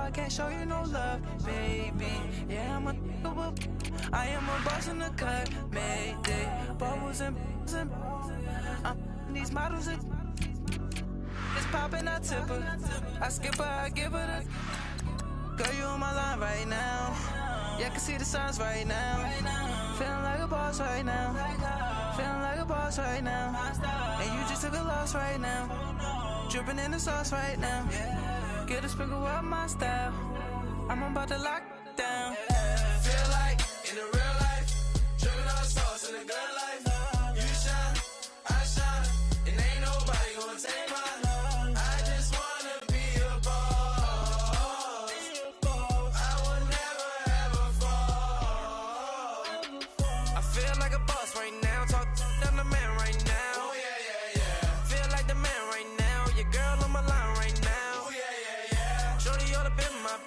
I can't show you no love, baby. Yeah, I am a boss in the cut, mayday. Bubbles and these models it's popping, I tip her. I skip her, I give her the. Girl, you on my line right now. Yeah, I can see the signs right now. Feeling like a boss right now. Feeling like a boss right now. And you just took a loss right now. Dripping in the sauce right now. Get a sprinkle up my style. I'm about to lock down. Feel like in the real life, dripping all the sauce in the good life. You shine, I shine, and ain't nobody gonna take mine. I just wanna be a boss. I would never ever fall. I feel like a boss right now. Talk to the man right now. Oh yeah, yeah, yeah. Feel like the man right now. Your girl on my line right now. Oh yeah, yeah, yeah. Shorty ought to be my.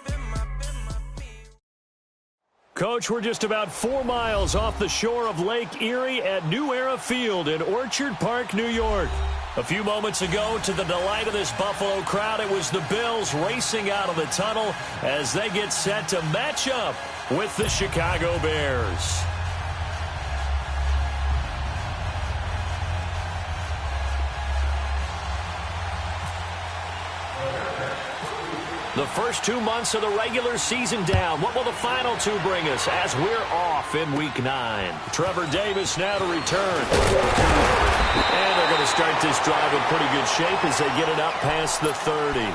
Coach, we're just about 4 miles off the shore of Lake Erie at New Era Field in Orchard Park, New York. A few moments ago, to the delight of this Buffalo crowd, it was the Bills racing out of the tunnel as they get set to match up with the Chicago Bears. The first 2 months of the regular season down. What will the final 2 bring us as we're off in Week 9? Trevor Davis now to return. And they're going to start this drive in pretty good shape as they get it up past the 30.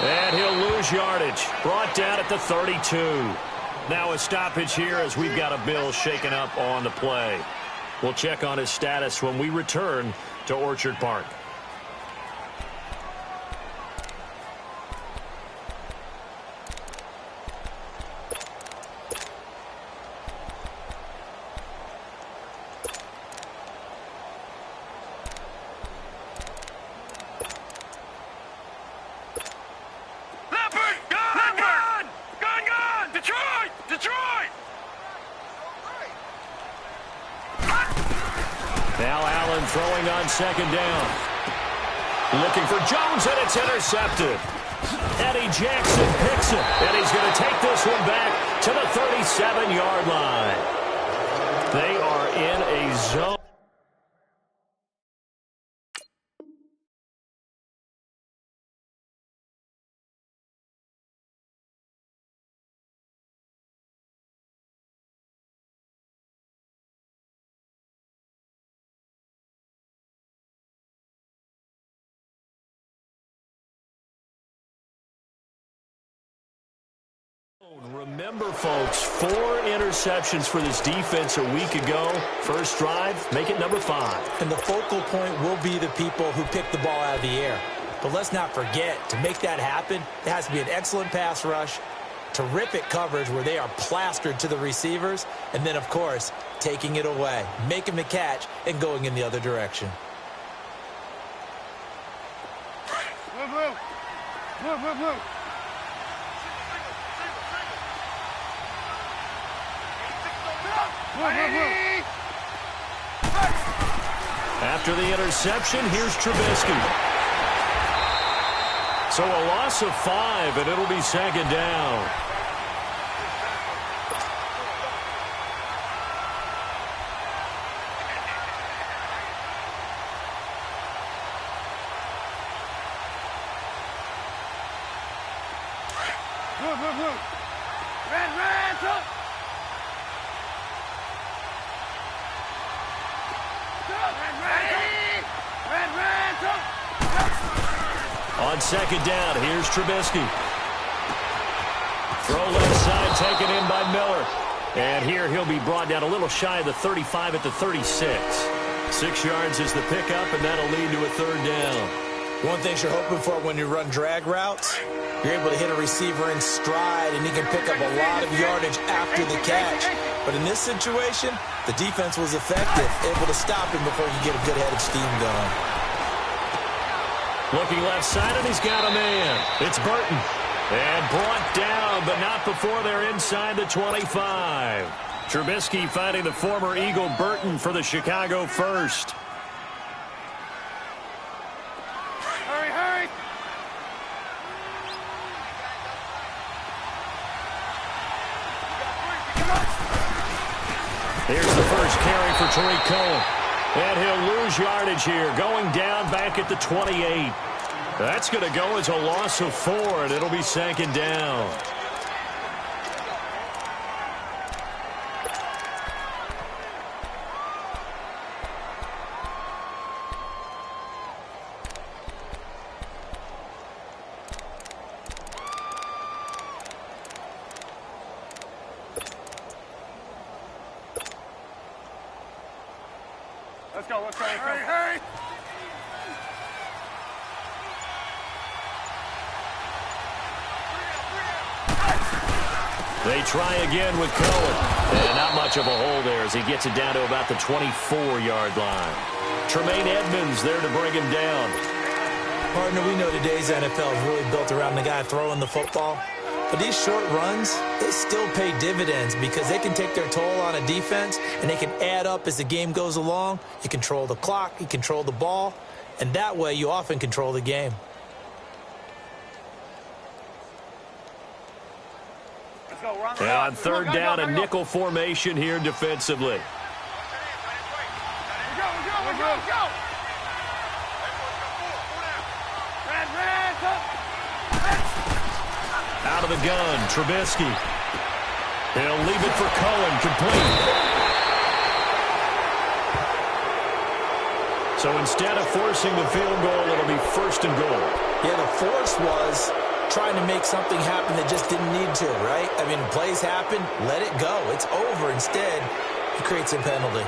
And he'll lose yardage. Brought down at the 32. Now a stoppage here as we've got a Bill shaken up on the play. We'll check on his status when we return to Orchard Park. Throwing on second down. Looking for Jones, and it's intercepted. Eddie Jackson picks it, and he's going to take this one back to the 37-yard line. They are in a zone. Remember, folks, 4 interceptions for this defense a week ago. First drive, make it number 5. And the focal point will be the people who pick the ball out of the air. But let's not forget, to make that happen, it has to be an excellent pass rush, terrific coverage where they are plastered to the receivers, and then, of course, taking it away, making the catch, and going in the other direction. Move. After the interception, here's Trubisky. So a loss of 5, and it'll be second down. Move. Red, up. On second down, here's Trubisky. Throw left side taken in by Miller. And here he'll be brought down a little shy of the 35 at the 36. 6 yards is the pickup, and that'll lead to a third down. One thing you're hoping for when you run drag routes, you're able to hit a receiver in stride, and he can pick up a lot of yardage after the catch. But in this situation, the defense was effective, able to stop him before he could get a good head of steam going. Looking left side, and he's got a man. It's Burton. And brought down, but not before they're inside the 25. Trubisky finding the former Eagle Burton for the Chicago first. Hurry, hurry. Here's the first carry for Tariq Cohen. And he'll lose yardage here, going down back at the 28. That's going to go as a loss of 4, and it'll be second down. Let's go, let's go. Hurry, hurry. They try again with Cohen. And not much of a hole there as he gets it down to about the 24-yard line. Tremaine Edmonds there to bring him down. Partner, we know today's NFL is really built around the guy throwing the football. But these short runs, they still pay dividends because they can take their toll on a defense and they can add up as the game goes along. You control the clock, you control the ball, and that way you often control the game. Let's go, run. And on third down, a nickel formation here defensively. Go. Red, Out of the gun, Trubisky. He'll leave it for Cohen, complete. So instead of forcing the field goal, it'll be first and goal. Yeah, the force was trying to make something happen that just didn't need to, right? I mean, plays happen, let it go. It's over. Instead, he creates a penalty.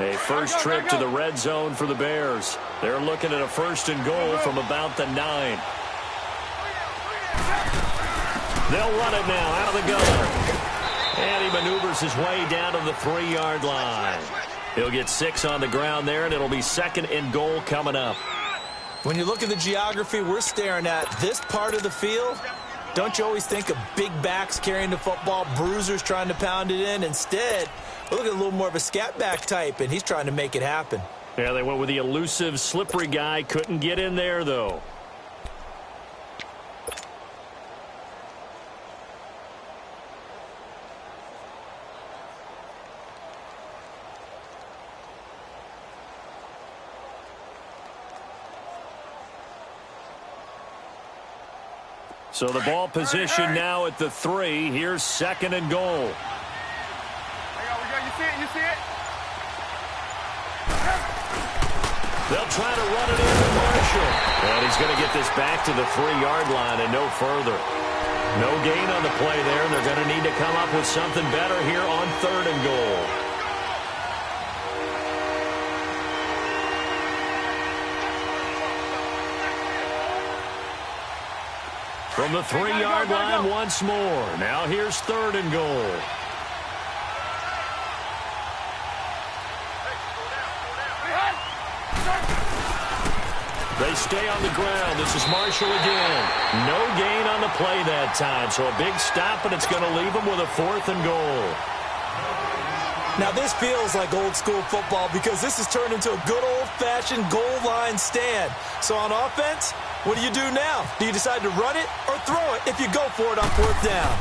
A first trip to the red zone for the Bears. They're looking at a first and goal from about the 9. They'll run it now out of the gun. And he maneuvers his way down to the 3-yard line. He'll get 6 on the ground there, and it'll be second and goal coming up. When you look at the geography we're staring at, this part of the field, don't you always think of big backs carrying the football, bruisers trying to pound it in? Instead, look at a little more of a scat back type, and he's trying to make it happen. Yeah, they went with the elusive, slippery guy. Couldn't get in there, though. So the ball position now at the 3. Here's second and goal. We go. You see it? They'll try to run it in to Marshall. And he's going to get this back to the 3-yard line and no further. No gain on the play there, and they're going to need to come up with something better here on third and goal. From the 3-yard line once more. Now here's third and goal. They stay on the ground. This is Marshall again. No gain on the play that time. So a big stop, and it's going to leave them with a 4th and goal. Now this feels like old school football because this has turned into a good old-fashioned goal line stand. So on offense, what do you do now? Do you decide to run it or throw it if you go for it on 4th down?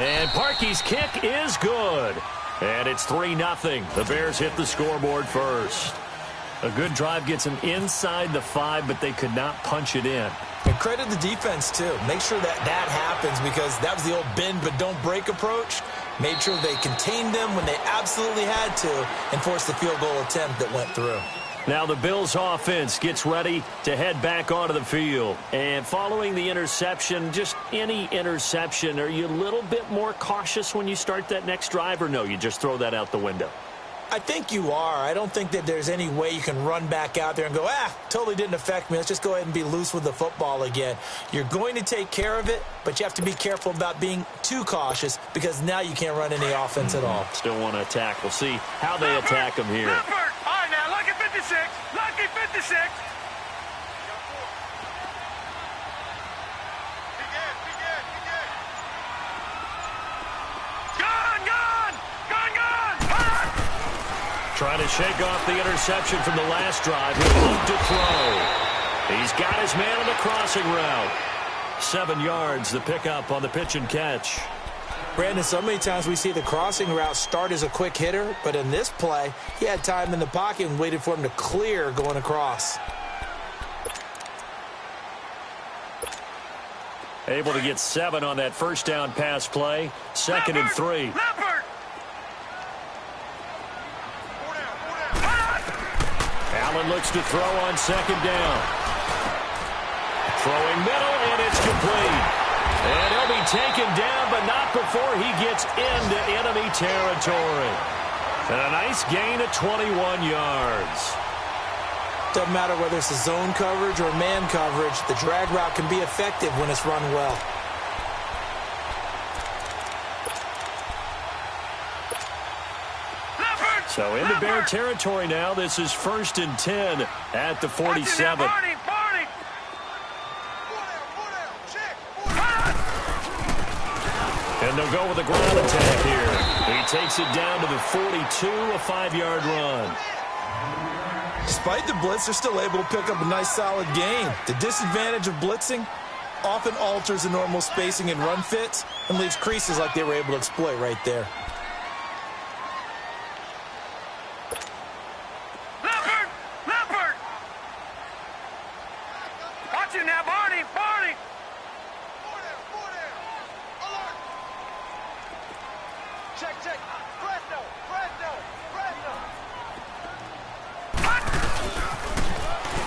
And Parkey's kick is good. And it's 3-0. The Bears hit the scoreboard first. A good drive gets them inside the 5, but they could not punch it in. And credit the defense, too. Make sure that happens because that was the old bend but don't break approach. Made sure they contained them when they absolutely had to and forced the field goal attempt that went through. Now the Bills offense gets ready to head back onto the field. And following the interception, just any interception, are you a little bit more cautious when you start that next drive, or no, you just throw that out the window? I think you are. I don't think that there's any way you can run back out there and go, totally didn't affect me. Let's just go ahead and be loose with the football again. You're going to take care of it, but you have to be careful about being too cautious because now you can't run any offense at all. Still want to attack. We'll see how they attack them here. All right, now, lucky 56. Lucky 56. Trying to shake off the interception from the last drive. He'll look to throw. He's got his man on the crossing route. 7 yards, the pickup on the pitch and catch. Brandon, so many times we see the crossing route start as a quick hitter, but in this play, he had time in the pocket and waited for him to clear going across. Able to get 7 on that first down pass play. 2nd and 3. Allen looks to throw on 2nd down. Throwing middle, and it's complete. And he'll be taken down, but not before he gets into enemy territory. And a nice gain of 21 yards. Doesn't matter whether it's a zone coverage or man coverage, the drag route can be effective when it's run well. So into Bear territory now. This is 1st and 10 at the 47. And they'll go with a ground attack here. He takes it down to the 42, a 5-yard run. Despite the blitz, they're still able to pick up a nice solid gain. The disadvantage of blitzing often alters the normal spacing and run fits and leaves creases like they were able to exploit right there.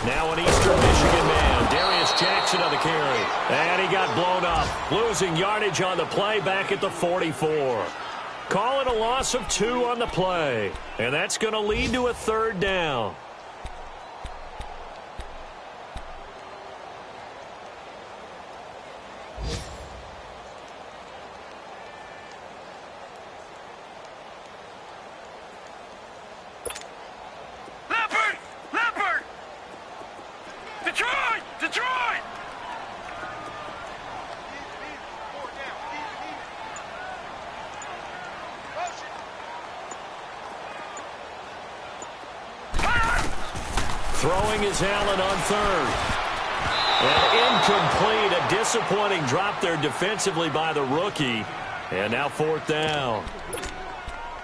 Now an Eastern Michigan man, Darius Jackson on the carry. And he got blown up, losing yardage on the play back at the 44. Call it a loss of 2 on the play. And that's going to lead to a 3rd down. Throwing is Allen on 3rd. And incomplete. A disappointing drop there defensively by the rookie. And now 4th down.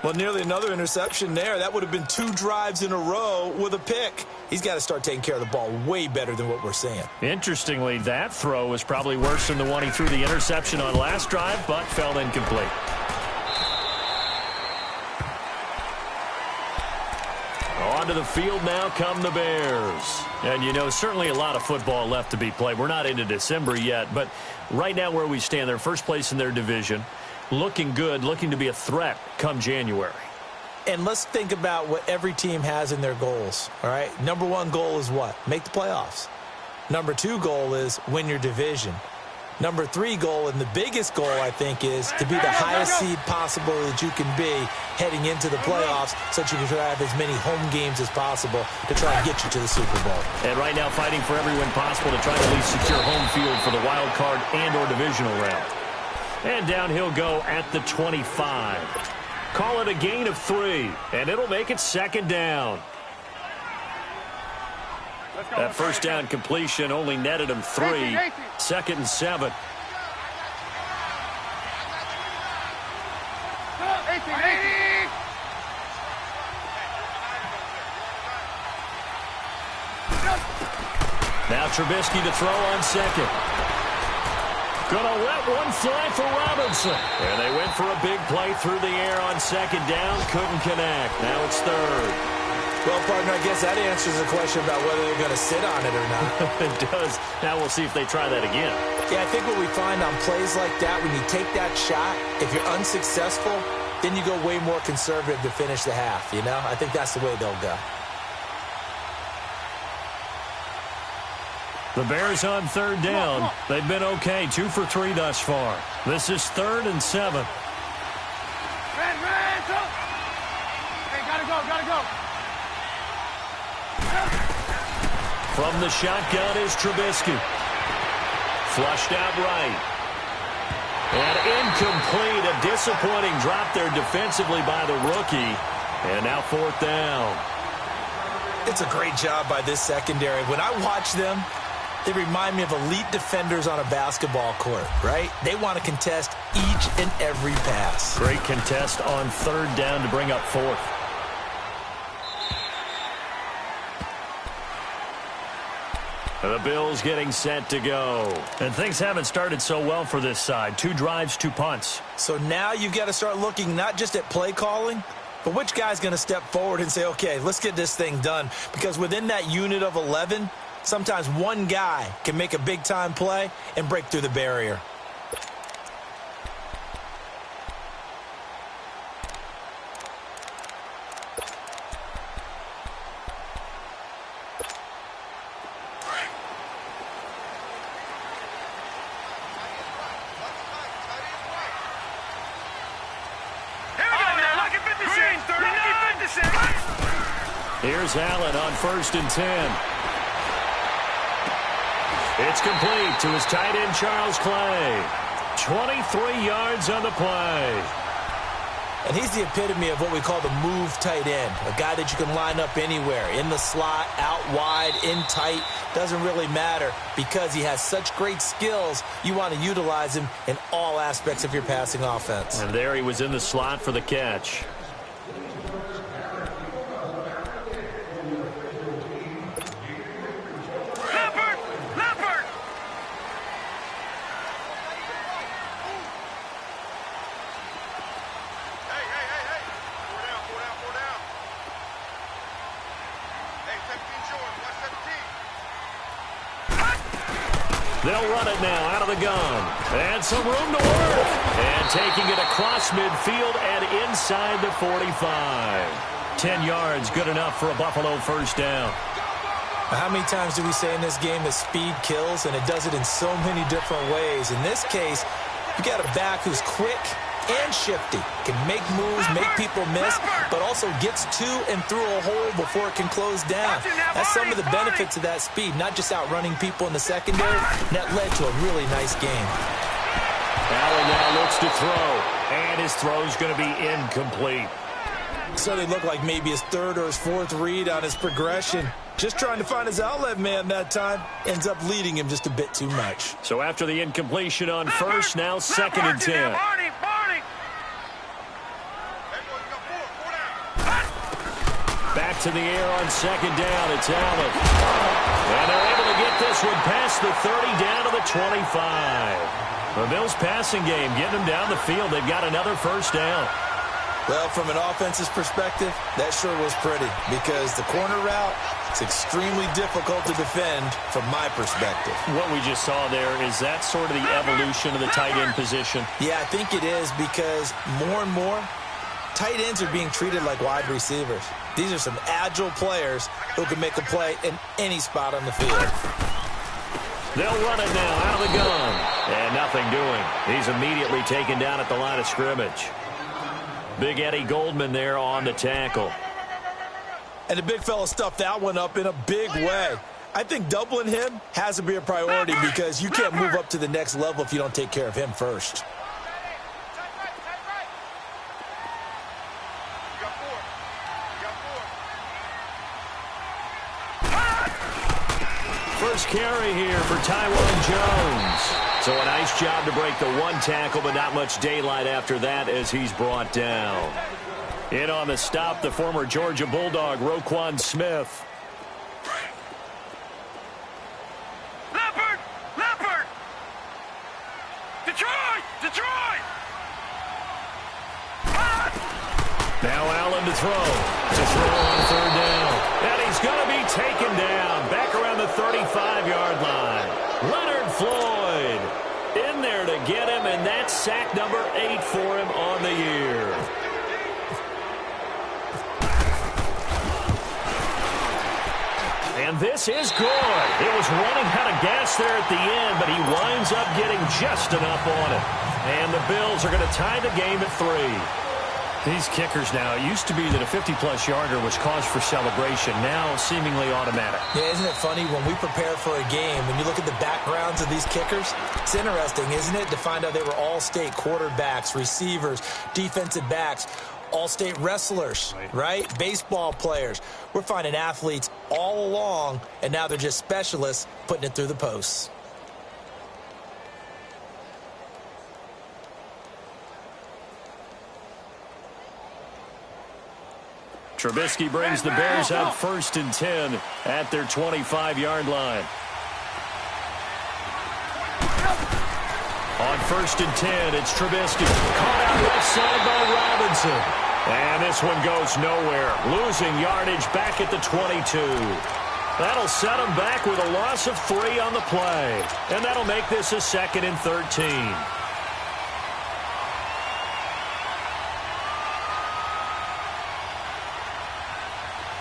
Well, nearly another interception there. That would have been 2 drives in a row with a pick. He's got to start taking care of the ball way better than what we're seeing. Interestingly, that throw was probably worse than the one he threw the interception on last drive, but fell incomplete. Onto the field now come the Bears. And, you know, certainly a lot of football left to be played. We're not into December yet, but right now where we stand, they're first place in their division. Looking good, looking to be a threat come January. And let's think about what every team has in their goals, all right? Number 1 goal is what? Make the playoffs. Number 2 goal is win your division. Number 3 goal, and the biggest goal, I think, is to be the highest seed possible that you can be heading into the playoffs so that you can try to have as many home games as possible to try and get you to the Super Bowl. And right now fighting for every win possible to try to at least secure home field for the wild card and or divisional round. And down he'll go at the 25. Call it a gain of 3, and it'll make it 2nd down. That first down completion only netted him 3. 2nd and 7. Now Trubisky to throw on 2nd. Gonna let one fly for Robinson. And they went for a big play through the air on 2nd down. Couldn't connect. Now it's 3rd. Well, partner, I guess that answers the question about whether they're going to sit on it or not. It does. Now we'll see if they try that again. Yeah, I think what we find on plays like that, when you take that shot, if you're unsuccessful, then you go way more conservative to finish the half, you know? I think that's the way they'll go. The Bears on third down. They've been okay, 2 for 3 thus far. This is 3rd and 7. Red, hey, gotta go. From the shotgun is Trubisky. Flushed out right. And incomplete. A disappointing drop there defensively by the rookie. And now 4th down. It's a great job by this secondary. When I watch them, they remind me of elite defenders on a basketball court, right? They want to contest each and every pass. Great contest on 3rd down to bring up 4th. The Bills getting set to go. And things haven't started so well for this side. 2 drives, 2 punts. So now you've got to start looking not just at play calling, but which guy's going to step forward and say, okay, let's get this thing done. Because within that unit of 11, sometimes one guy can make a big-time play and break through the barrier. Here's Allen on 1st and 10. It's complete to his tight end, Charles Clay. 23 yards on the play. And he's the epitome of what we call the move tight end, a guy that you can line up anywhere, in the slot, out wide, in tight, doesn't really matter because he has such great skills. You want to utilize him in all aspects of your passing offense. And there he was in the slot for the catch. They'll run it now out of the gun. And some room to work. And taking it across midfield and inside the 45. 10 yards, good enough for a Buffalo 1st down. How many times do we say in this game that speed kills, and it does it in so many different ways? In this case, you got a back who's quick and shifty, can make moves, make people miss, but also gets to and through a hole before it can close down. That's some of the benefits of that speed, not just outrunning people in the secondary. That led to a really nice game. Allen now looks to throw, and his throw's going to be incomplete. So they look like maybe his 3rd or his 4th read on his progression. Just trying to find his outlet man that time. Ends up leading him just a bit too much. So after the incompletion on 1st, now 2nd and 10. Back to the air on 2nd down. It's Allen. And they're able to get this one past the 30 down to the 25. The Bills passing game getting them down the field. They've got another 1st down. Well, from an offense's perspective, that sure was pretty because the corner route is extremely difficult to defend from my perspective. What we just saw there, is that sort of the evolution of the tight end position? Yeah, I think it is because more and more, tight ends are being treated like wide receivers. These are some agile players who can make a play in any spot on the field. They'll run it now out of the gun. And nothing doing. He's immediately taken down at the line of scrimmage. Big Eddie Goldman there on the tackle. And the big fella stuffed that one up in a big way. I think doubling him has to be a priority because you can't move up to the next level if you don't take care of him first. First carry here for Taiwan Jones. So a nice job to break the 1 tackle, but not much daylight after that as he's brought down. In on the stop, the former Georgia Bulldog, Roquan Smith. Leopard! Detroit! Now Allen to throw on 3rd down. And he's going to be taken down back around the 35-yard line. Leonard Floyd in there to get him, and that's sack number 8 for him on the year. And this is good. It was running out of gas there at the end, but he winds up getting just enough on it. And the Bills are going to tie the game at 3. These kickers now, it used to be that a 50-plus yarder was cause for celebration. Now, seemingly automatic. Yeah, isn't it funny when we prepare for a game, when you look at the backgrounds of these kickers, it's interesting, isn't it, to find out they were all-state quarterbacks, receivers, defensive backs, all-state wrestlers, right? Baseball players. We're finding athletes all along, and now they're just specialists putting it through the posts. Trubisky brings the Bears up 1st and 10 at their 25-yard line. On 1st and 10, it's Trubisky. Caught out left side by Robinson. And this one goes nowhere. Losing yardage back at the 22. That'll set him back with a loss of 3 on the play. And that'll make this a 2nd and 13.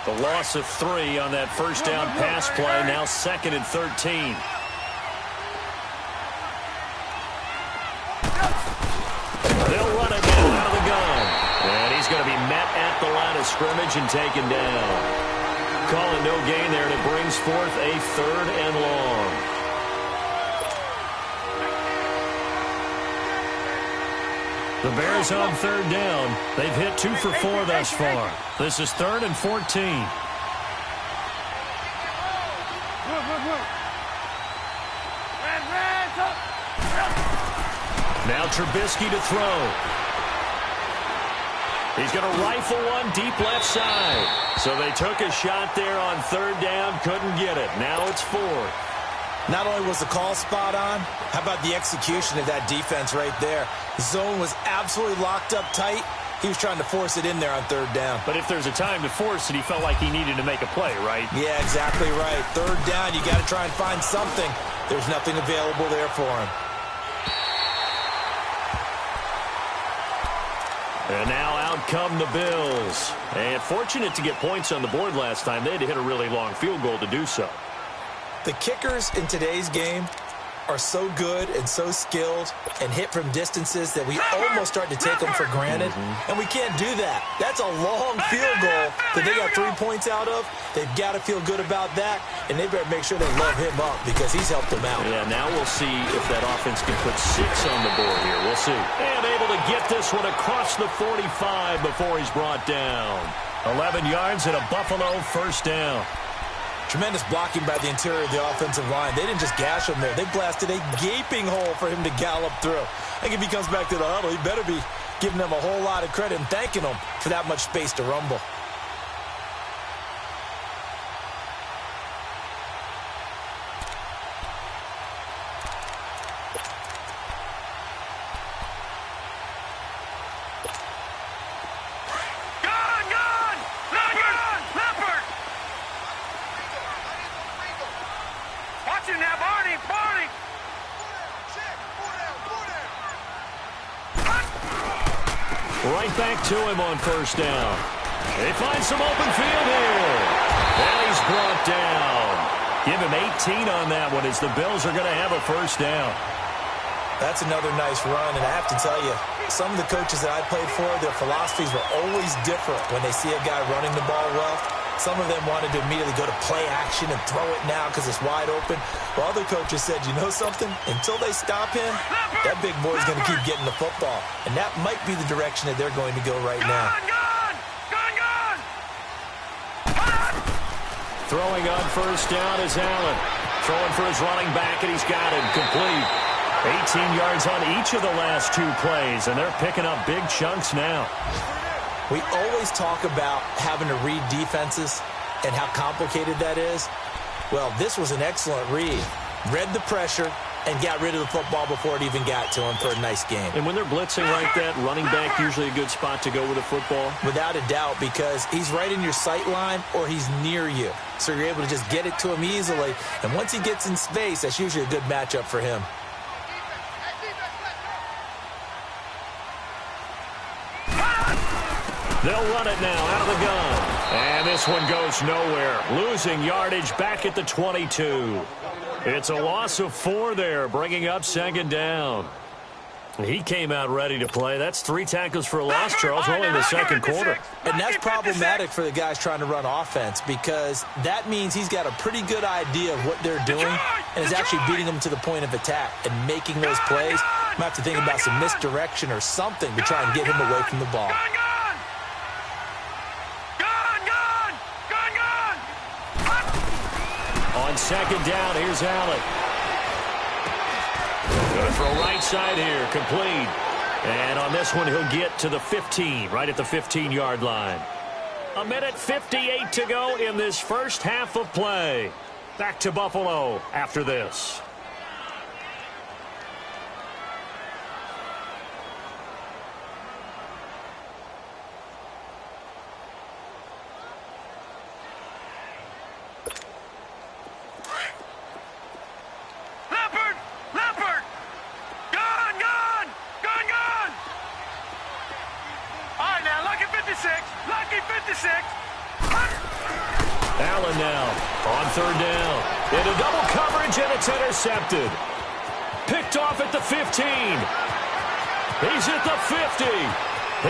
The loss of 3 on that first down pass play, now 2nd and 13. They'll run it now out of the gun. And he's going to be met at the line of scrimmage and taken down. Calling no gain there, and it brings forth a 3rd and long. The Bears on 3rd down. They've hit 2 for 4 thus far. This is 3rd and 14. Now Trubisky to throw. He's going to rifle one deep left side. So they took a shot there on 3rd down, couldn't get it. Now it's 4th. Not only was the call spot on, how about the execution of that defense right there? The zone was absolutely locked up tight. He was trying to force it in there on 3rd down. But if there's a time to force it, he felt like he needed to make a play, right? Yeah, exactly right. 3rd down, you got to try and find something. There's nothing available there for him. And now out come the Bills. And fortunate to get points on the board last time. They had to hit a really long field goal to do so. The kickers in today's game are so good and so skilled and hit from distances that we almost start to take them for granted. And we can't do that. That's a long field goal that they got 3 points out of. They've got to feel good about that, and they better make sure they love him up because he's helped them out. Yeah, now we'll see if that offense can put 6 on the board here. We'll see. And able to get this one across the 45 before he's brought down. 11 yards and a Buffalo 1st down. Tremendous blocking by the interior of the offensive line. They didn't just gash him there. They blasted a gaping hole for him to gallop through. I think if he comes back to the huddle, he better be giving them a whole lot of credit and thanking them for that much space to rumble. Right back to him on 1st down. They find some open field here. And he's brought down. Give him 18 on that one as the Bills are going to have a 1st down. That's another nice run, and I have to tell you, some of the coaches that I played for, their philosophies were always different when they see a guy running the ball well. Some of them wanted to immediately go to play action and throw it now because it's wide open. While other coaches said, you know something? Until they stop him, that big boy's going to keep getting the football. And that might be the direction that they're going to go right now. Throwing on 1st down is Allen. Throwing for his running back, and he's got him complete. 18 yards on each of the last 2 plays, and they're picking up big chunks now. We always talk about having to read defenses and how complicated that is. Well, this was an excellent read. Read the pressure and got rid of the football before it even got to him for a nice game. And when they're blitzing like that, running back usually a good spot to go with a football? Without a doubt, because he's right in your sight line or he's near you. So you're able to just get it to him easily. And once he gets in space, that's usually a good matchup for him. They'll run it now out of the gun. And this one goes nowhere. Losing yardage back at the 22. It's a loss of 4 there, bringing up second down. He came out ready to play. That's 3 tackles for a loss, Charles, only in the second quarter. And that's problematic for the guys trying to run offense because that means he's got a pretty good idea of what they're doing and is actually beating them to the point of attack and making those plays. Might have to think about some misdirection or something to try and get him away from the ball. On second down, here's Allen. Going to throw right side here, complete. And on this one, he'll get to the 15, right at the 15-yard line. 1:58 to go in this first half of play. Back to Buffalo after this. Allen now on third down. Into double coverage, and it's intercepted. Picked off at the 15. He's at the 50.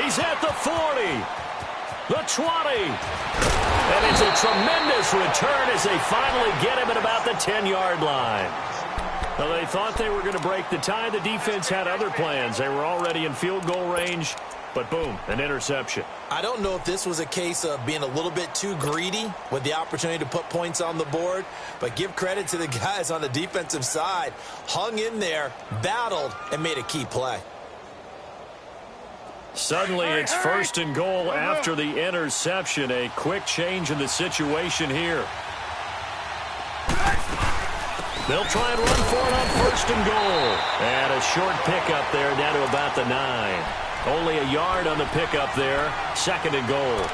He's at the 40. The 20. And it's a tremendous return as they finally get him at about the 10-yard line. Well, they thought they were going to break the tie. The defense had other plans. They were already in field goal range. But boom, an interception. I don't know if this was a case of being a little bit too greedy with the opportunity to put points on the board, but give credit to the guys on the defensive side. Hung in there, battled, and made a key play. Suddenly it's first and goal after the interception. A quick change in the situation here. They'll try and run for it on first and goal. And a short pickup there down to about the 9. Only a yard on the pickup there. Second and goal.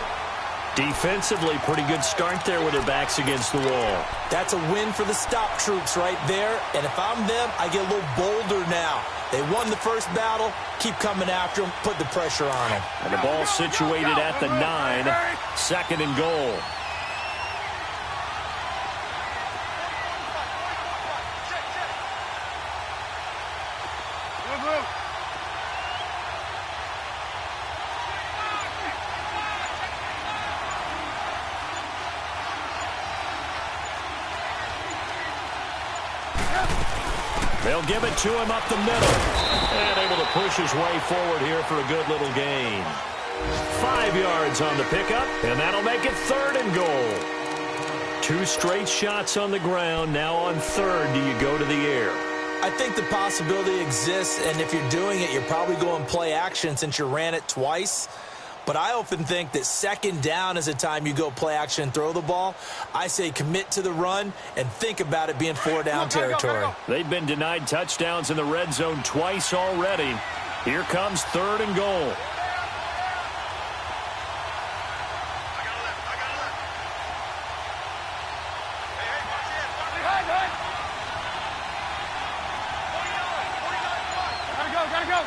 Defensively, pretty good start there with their backs against the wall. That's a win for the stop troops right there. And if I'm them, I get a little bolder now. They won the first battle. Keep coming after them. Put the pressure on them. And the ball situated at the 9. Second and goal. They'll give it to him up the middle. And able to push his way forward here for a good little gain. 5 yards on the pickup, and that'll make it third and goal. 2 straight shots on the ground. Now on third, do you go to the air? I think the possibility exists, and if you're doing it, you're probably going play action since you ran it twice. But I often think that second down is a time you go play action and throw the ball. I say commit to the run and think about it being 4-down territory. They've been denied touchdowns in the red zone twice already. Here comes third and goal. Gotta go.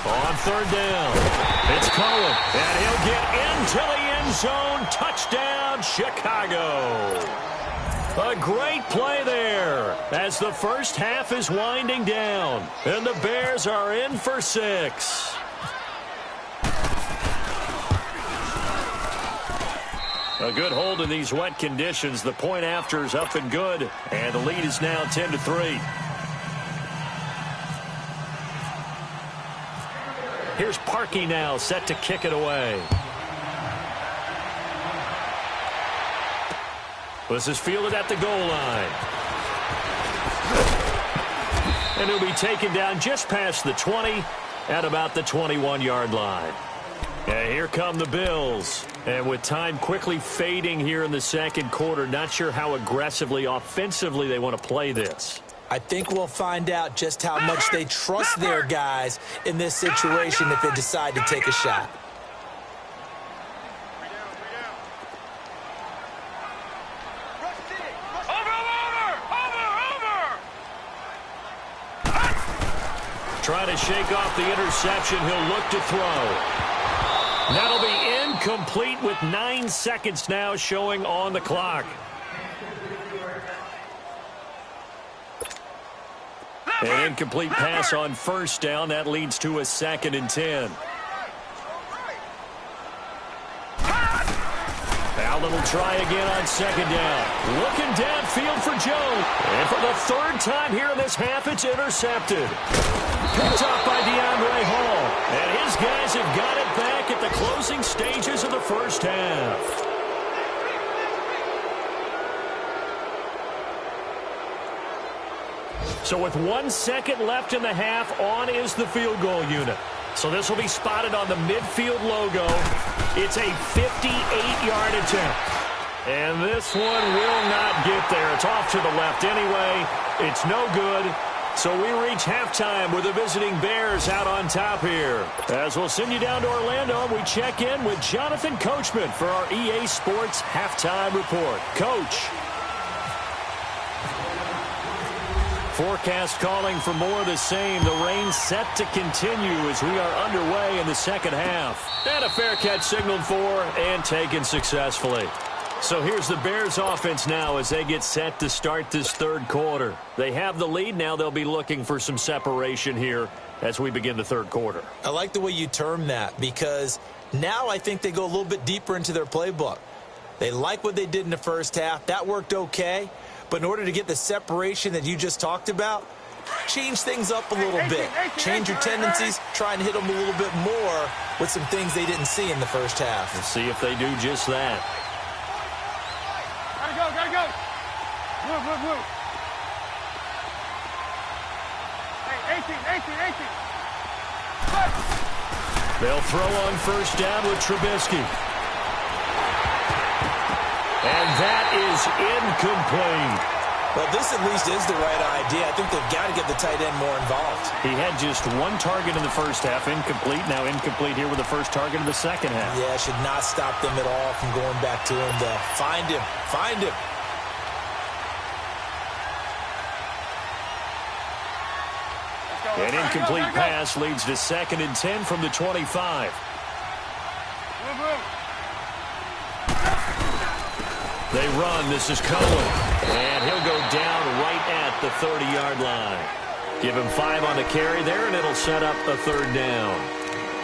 On third down, it's Cohen, and he'll get into the end zone. Touchdown, Chicago. A great play there as the first half is winding down, and the Bears are in for 6. A good hold in these wet conditions. The point after is up and good, and the lead is now 10-3. Here's Parkey now, set to kick it away. This is fielded at the goal line. And he'll be taken down just past the 20 at about the 21-yard line. And here come the Bills. And with time quickly fading here in the second quarter, not sure how aggressively, offensively they want to play this. I think we'll find out just how much they trust their guys in this situation if they decide to take a shot. trying to shake off the interception. He'll look to throw. That'll be incomplete with 9 seconds now showing on the clock. An incomplete pass on first down. That leads to a 2nd and 10. Allen will try again on 2nd down. Looking downfield for Jones. And for the 3rd time here in this half, it's intercepted. Picked up by DeAndre Hall. And his guys have got it back at the closing stages of the first half. So with 1 second left in the half, on is the field goal unit. So this will be spotted on the midfield logo. It's a 58-yard attempt. And this one will not get there. It's off to the left anyway. It's no good. So we reach halftime with the visiting Bears out on top here. As we'll send you down to Orlando, we check in with Jonathan Coachman for our EA Sports Halftime Report. Coach. Forecast calling for more of the same. The rain set to continue as we are underway in the second half. And a fair catch signaled for and taken successfully. So here's the Bears offense now as they get set to start this 3rd quarter. They have the lead. Now they'll be looking for some separation here as we begin the 3rd quarter. I like the way you term that because now I think they go a little bit deeper into their playbook. They like what they did in the first half. That worked okay. But in order to get the separation that you just talked about, change things up a little bit. Change your tendencies, try and hit them a little bit more with some things they didn't see in the first half. We'll see if they do just that. Gotta go. Move. Hey, 18. They'll throw on first down with Trubisky. And that is incomplete. Well, this at least is the right idea. I think they've got to get the tight end more involved. He had just 1 target in the first half, incomplete. Now incomplete here with the first target of the second half. Yeah, should not stop them at all from going back to him to find him. An incomplete pass leads to 2nd and 10 from the 25. They run. This is Cohen. And he'll go down right at the 30-yard line. Give him 5 on the carry there, and it'll set up a 3rd down.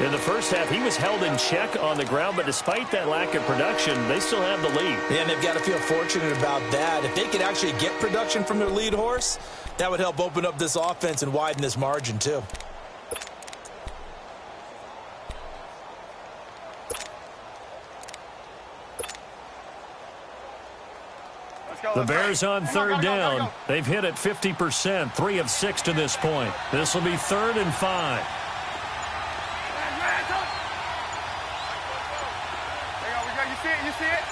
In the first half, he was held in check on the ground, but despite that lack of production, they still have the lead. Yeah, and they've got to feel fortunate about that. If they could actually get production from their lead horse, that would help open up this offense and widen this margin, too. The Bears on 3rd down. They've hit it 50%, 3 of 6 to this point. This will be 3rd and 5. You see it?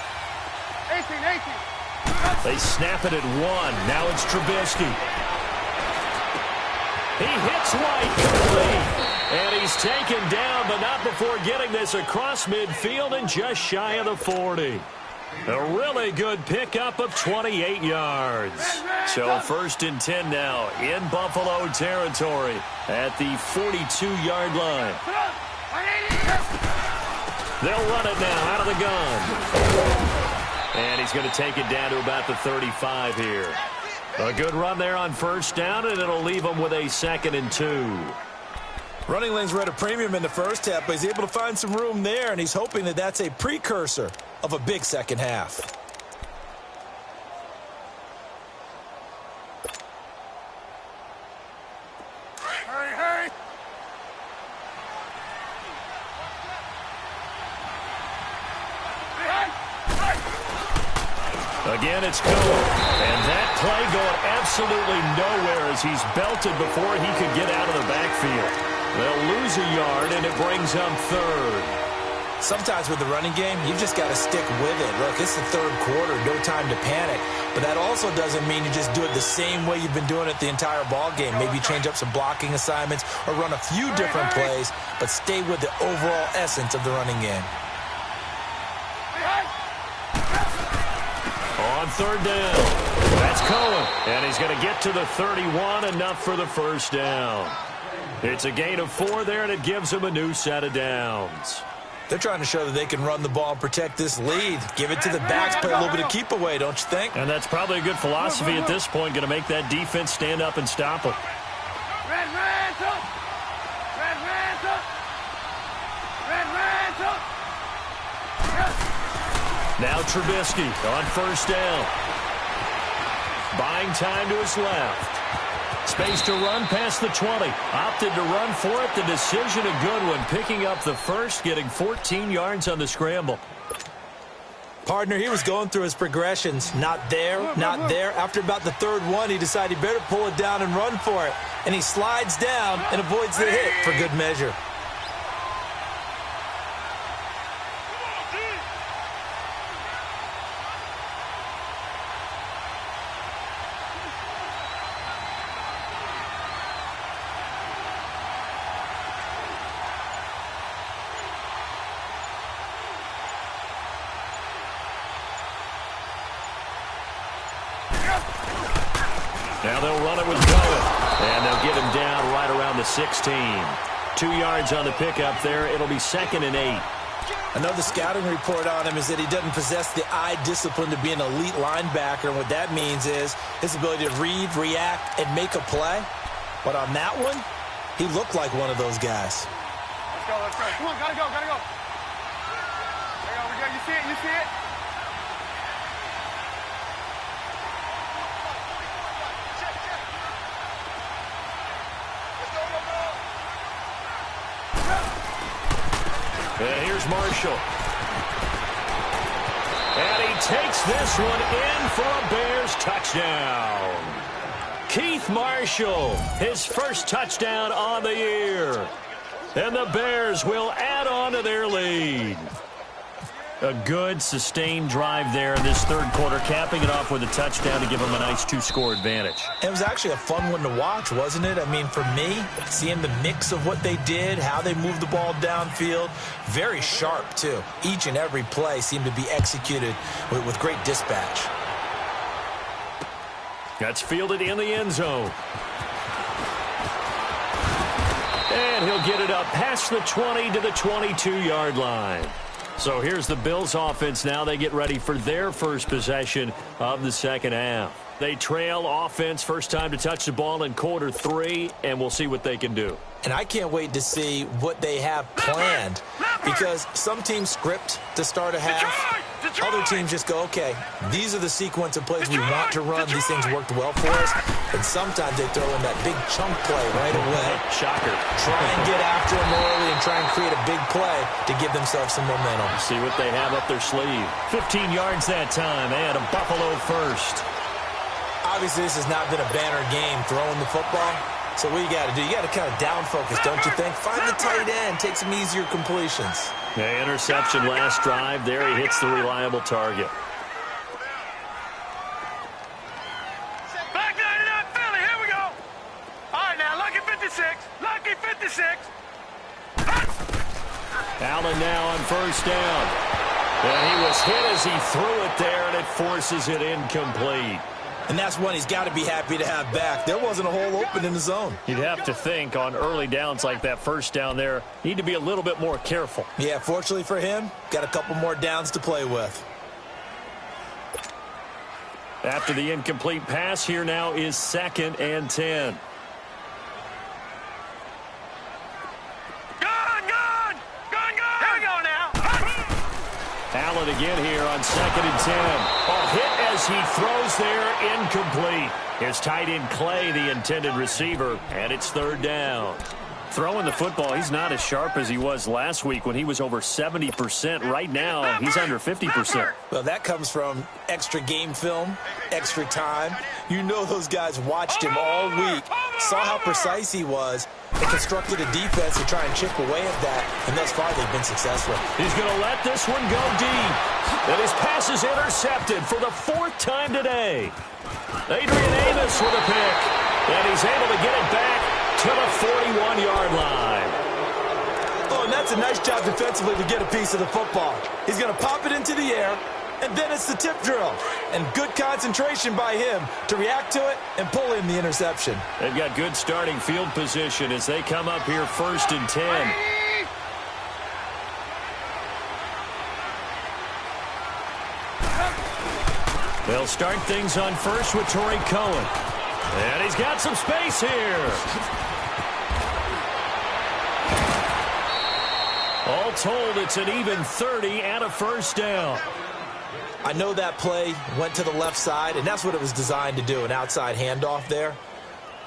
18. They snap it at 1. Now it's Trubisky. He hits White complete. And he's taken down, but not before getting this across midfield and just shy of the 40. A really good pickup of 28 yards. So 1st and 10 now in Buffalo territory at the 42-yard line. They'll run it now out of the gun. And he's going to take it down to about the 35 here. A good run there on first down, and it'll leave him with a 2nd and 2. Running lanes were at a premium in the first half, but he's able to find some room there, and he's hoping that that's a precursor of a big second half. Hurry. Again, it's Cohen. And that play going absolutely nowhere as he's belted before he could get out of the backfield. They'll lose a yard, and it brings up 3rd. Sometimes with the running game, you've just got to stick with it. Look, it's the 3rd quarter, no time to panic. But that also doesn't mean you just do it the same way you've been doing it the entire ball game. Maybe change up some blocking assignments or run a few different plays, but stay with the overall essence of the running game. On 3rd down, that's Cohen. And he's going to get to the 31, enough for the first down. It's a gain of 4 there, and it gives them a new set of downs. They're trying to show that they can run the ball and protect this lead. Give it to the backs, play a little bit of keep away, don't you think? And that's probably a good philosophy at this point, going to make that defense stand up and stop them. Red Ransom! Red Ransom! Red Ransom! Now Trubisky on first down. Buying time to his left. Space to run past the 20. Opted to run for it. The decision a good one. Picking up the first, getting 14 yards on the scramble. Partner, he was going through his progressions. Not there, not there. After about the third one, he decided he better pull it down and run for it. And he slides down and avoids the hit for good measure. Now they'll run it with Bowen. And they'll get him down right around the 16. 2 yards on the pickup there. It'll be 2nd and 8. Another scouting report on him is that he doesn't possess the eye discipline to be an elite linebacker. And what that means is his ability to read, react, and make a play. But on that one, he looked like one of those guys. Let's go, let's go. Come on, gotta go, gotta go. There we go. You see it, you see it? And here's Marshall. And he takes this one in for a Bears touchdown. Keith Marshall, his first touchdown on the year. And the Bears will add on to their lead. A good, sustained drive there in this third quarter, capping it off with a touchdown to give them a nice 2-score advantage. It was actually a fun one to watch, wasn't it? I mean, for me, seeing the mix of what they did, how they moved the ball downfield, very sharp, too. Each and every play seemed to be executed with great dispatch. That's fielded in the end zone. And he'll get it up past the 20 to the 22-yard line. So here's the Bills offense now. They get ready for their first possession of the second half. They trail offense, first time to touch the ball in quarter 3, and we'll see what they can do. And I can't wait to see what they have planned, because some teams script to start a half. Other teams just go, okay, these are the sequence of plays we want to run. These things worked well for us. And sometimes they throw in that big chunk play right away. Shocker. Try and get after them early and try and create a big play to give themselves some momentum. See what they have up their sleeve. 15 yards that time, and a Buffalo first. Obviously, this has not been a banner game throwing the football. So what you got to do, you got to kind of down focus, don't you think? Find the tight end, take some easier completions. Yeah, interception last drive. There he hits the reliable target. Back 99 Philly, here we go. All right, now, lucky 56. Lucky 56. Allen now on first down. And he was hit as he threw it there, and it forces it incomplete. And that's one he's got to be happy to have back. There wasn't a hole open in the zone. You'd have to think on early downs like that first down there, need to be a little bit more careful. Yeah, fortunately for him, got a couple more downs to play with. After the incomplete pass, here now is 2nd and 10. Allen again here on 2nd and 10. A hit as he throws there, incomplete. His tight end Clay, the intended receiver, and it's 3rd down. Throwing the football, he's not as sharp as he was last week when he was over 70%. Right now, he's under 50%. Well, that comes from extra game film, extra time. You know those guys watched him all week, saw how precise he was, and constructed a defense to try and chip away at that, and thus far they've been successful. He's going to let this one go deep. And his pass is intercepted for the 4th time today. Adrian Amos with a pick. And he's able to get it back to the 41-yard line. Oh, and that's a nice job defensively to get a piece of the football. He's going to pop it into the air, And then it's the tip drill. And good concentration by him to react to it and pull in the interception. They've got good starting field position as they come up here 1st and 10. They'll start things on first with Torrey Cohen. And he's got some space here. All told, it's an even 30 and a first down. I know that play went to the left side, and that's what it was designed to do, an outside handoff there.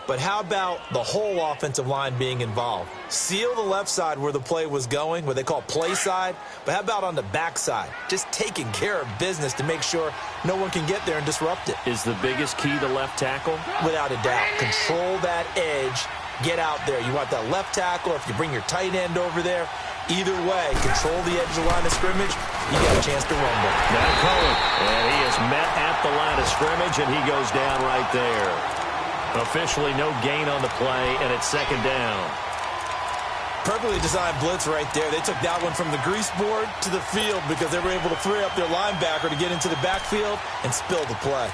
But how about the whole offensive line being involved? Seal the left side where the play was going, what they call play side. But how about on the back side? Just taking care of business to make sure no one can get there and disrupt it. Is the biggest key to left tackle? Without a doubt. Control that edge. Get out there. You want that left tackle. If you bring your tight end over there, either way, control the edge of the line of scrimmage. You got a chance to rumble. Now Cohen. And he is met at the line of scrimmage, and he goes down right there. Officially no gain on the play, and it's 2nd down. Perfectly designed blitz right there. They took that one from the grease board to the field because they were able to free up their linebacker to get into the backfield and spill the play.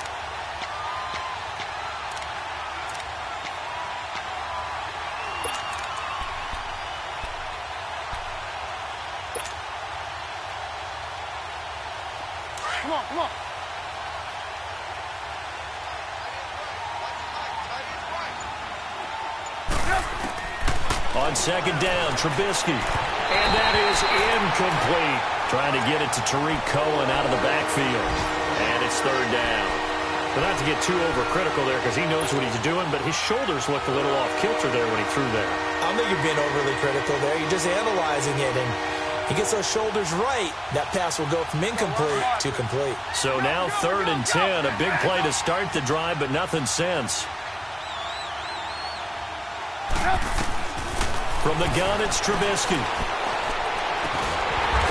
Come on, come on. On 2nd down, Trubisky. And that is incomplete. Trying to get it to Tariq Cohen out of the backfield. And it's 3rd down. But not to get too overcritical there because he knows what he's doing, but his shoulders looked a little off kilter there when he threw there. I don't think you're being overly critical there. You're just analyzing it, and he gets those shoulders right. That pass will go from incomplete to complete. So now 3rd and 10. A big play to start the drive, but nothing since. From the gun, it's Trubisky.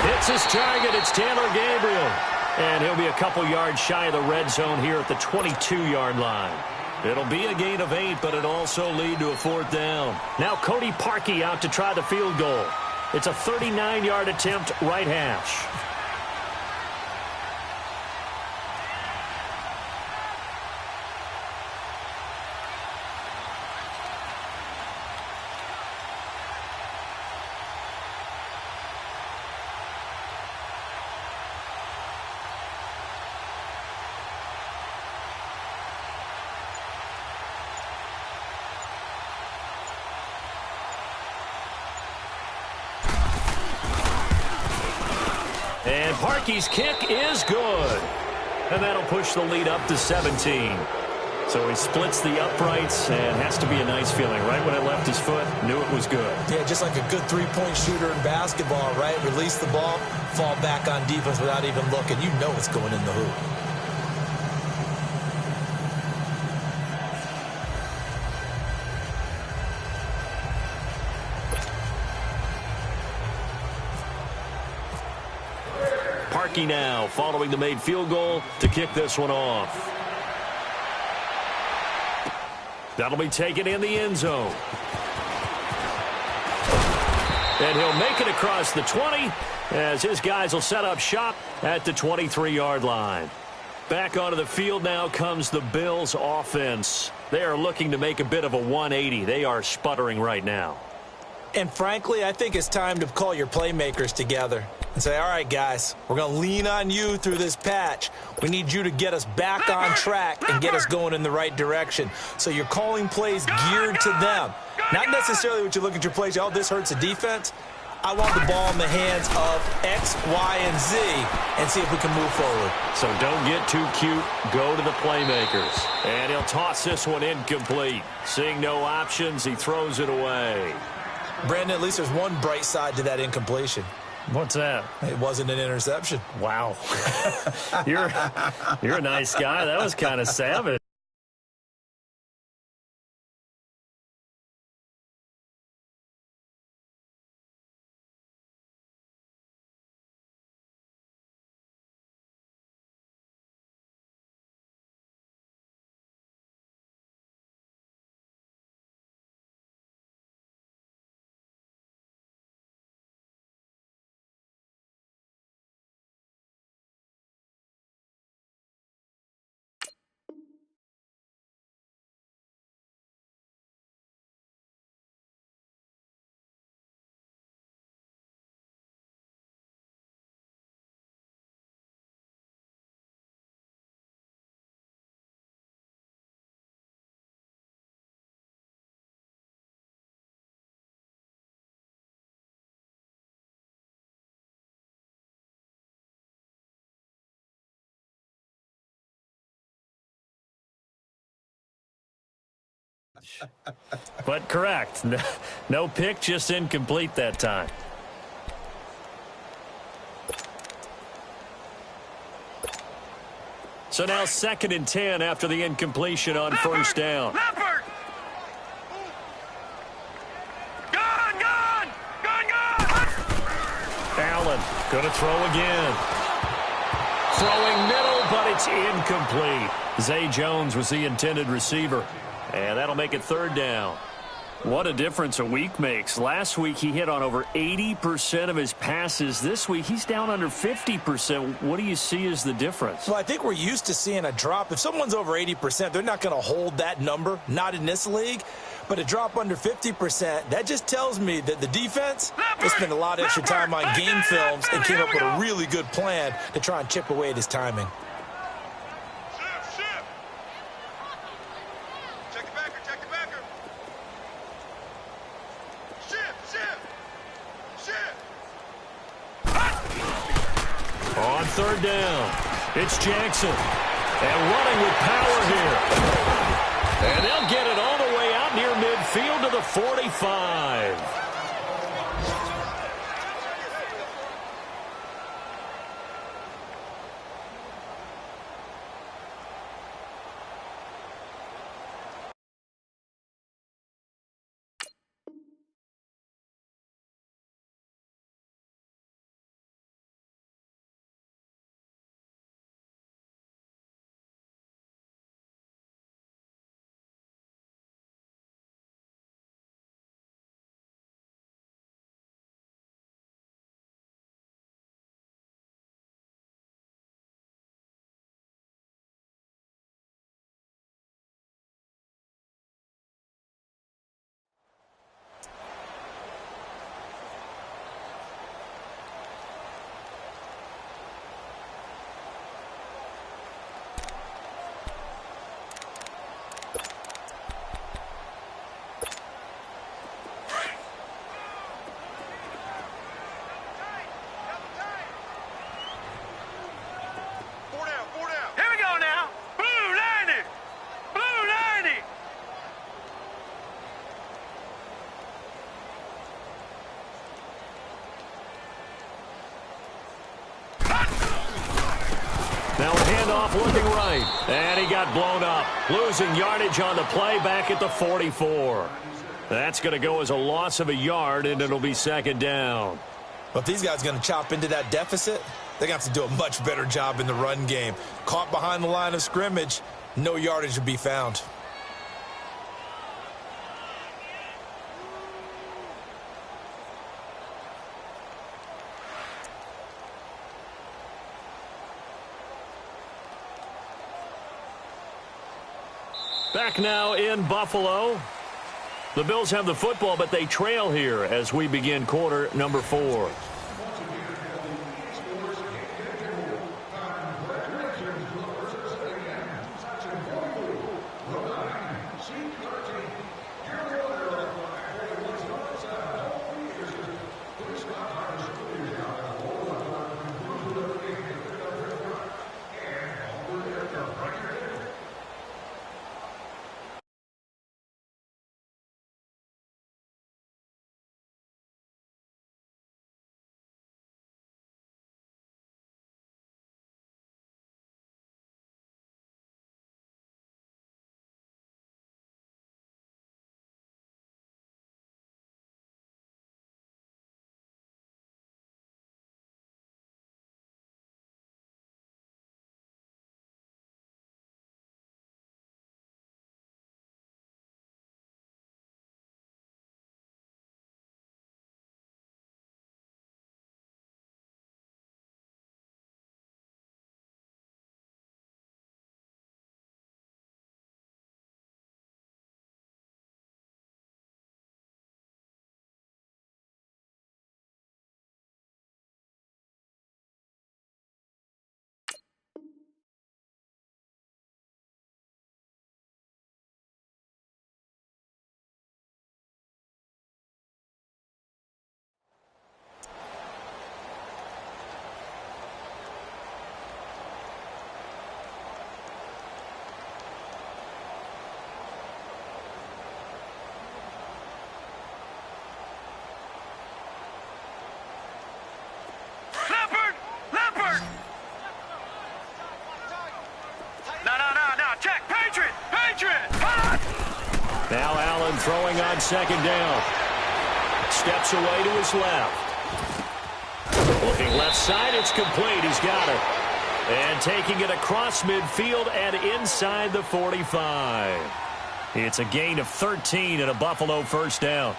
Hits his target. It's Taylor Gabriel. And he'll be a couple yards shy of the red zone here at the 22-yard line. It'll be a gain of 8, but it'll also lead to a 4th down. Now Cody Parkey out to try the field goal. It's a 39-yard attempt, right hash. And Parkey's kick is good. And that'll push the lead up to 17. So he splits the uprights and has to be a nice feeling. Right when it left his foot, knew it was good. Yeah, just like a good three-point shooter in basketball, right? Release the ball, fall back on defense without even looking. You know it's going in the hoop. Parkey now following the made field goal to kick this one off. That'll be taken in the end zone. And he'll make it across the 20 as his guys will set up shop at the 23-yard line. Back onto the field now comes the Bills offense. They are looking to make a bit of a 180. They are sputtering right now. And frankly, I think it's time to call your playmakers together and say, all right, guys, we're going to lean on you through this patch. We need you to get us back on track and get us going in the right direction. So you're calling plays geared to them. Not necessarily what you look at your plays, oh, this hurts the defense. I want the ball in the hands of X, Y, and Z and see if we can move forward. So don't get too cute. Go to the playmakers. And he'll toss this one incomplete. Seeing no options, he throws it away. Brandon, at least there's one bright side to that incompletion. What's that? It wasn't an interception. Wow. You're a nice guy. That was kind of savage. But correct. No pick, just incomplete that time. So now 2nd and 10 after the incompletion on first down. Leopard! Gone! Allen going to throw again. Throwing middle, but it's incomplete. Zay Jones was the intended receiver. And that'll make it 3rd down. What a difference a week makes. Last week he hit on over 80% of his passes. This week he's down under 50%. What do you see as the difference? Well, I think we're used to seeing a drop. If someone's over 80%, they're not going to hold that number, not in this league. But a drop under 50%, that just tells me that the defense, they spent a lot of extra time on game films and came up with a really good plan to try and chip away at his timing. On 3rd down, it's Jackson. And running with power here. And they'll get it all the way out near midfield to the 45. Now a handoff looking right. And he got blown up. Losing yardage on the play back at the 44. That's going to go as a loss of a yard, and it'll be 2nd down. But if these guys are going to chop into that deficit, they're going to have to do a much better job in the run game. Caught behind the line of scrimmage, no yardage to be found. Back now in Buffalo. The Bills have the football, but they trail here as we begin quarter number 4. Now Allen throwing on second down. Steps away to his left. Looking left side, it's complete. He's got it. And taking it across midfield and inside the 45. It's a gain of 13 and a Buffalo first down.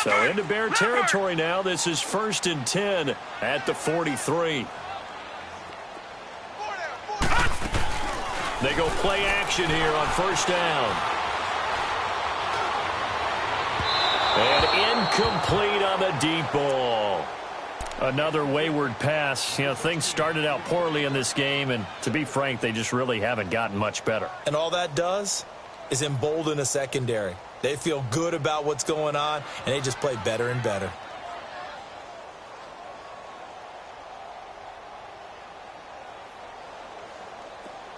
So into Bear territory now. This is 1st and 10 at the 43. They go play action here on first down. And incomplete on the deep ball. Another wayward pass. You know, things started out poorly in this game, and to be frank, they just really haven't gotten much better. And all that does is embolden a secondary. They feel good about what's going on, and they just play better and better.